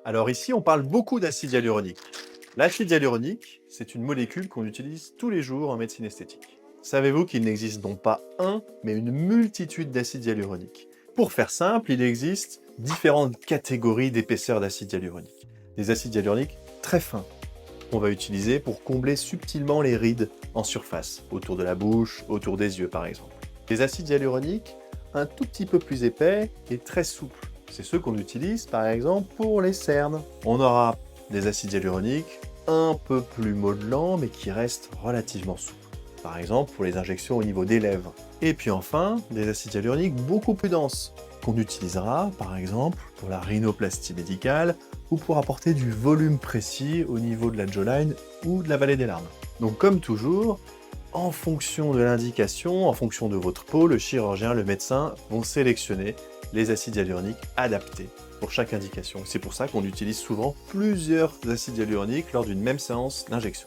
Alors ici, on parle beaucoup d'acide hyaluronique. L'acide hyaluronique, c'est une molécule qu'on utilise tous les jours en médecine esthétique. Savez-vous qu'il n'existe donc pas un, mais une multitude d'acides hyaluroniques? Pour faire simple, il existe différentes catégories d'épaisseur d'acide hyaluronique. Des acides hyaluroniques très fins, qu'on va utiliser pour combler subtilement les rides en surface, autour de la bouche, autour des yeux par exemple. Des acides hyaluroniques un tout petit peu plus épais et très souples. C'est ceux qu'on utilise par exemple pour les cernes. On aura des acides hyaluroniques un peu plus modelants mais qui restent relativement souples. Par exemple pour les injections au niveau des lèvres. Et puis enfin, des acides hyaluroniques beaucoup plus denses, qu'on utilisera par exemple pour la rhinoplastie médicale ou pour apporter du volume précis au niveau de la jawline ou de la vallée des larmes. Donc comme toujours, en fonction de l'indication, en fonction de votre peau, le chirurgien, le médecin vont sélectionner les acides hyaluroniques adaptés pour chaque indication. C'est pour ça qu'on utilise souvent plusieurs acides hyaluroniques lors d'une même séance d'injection.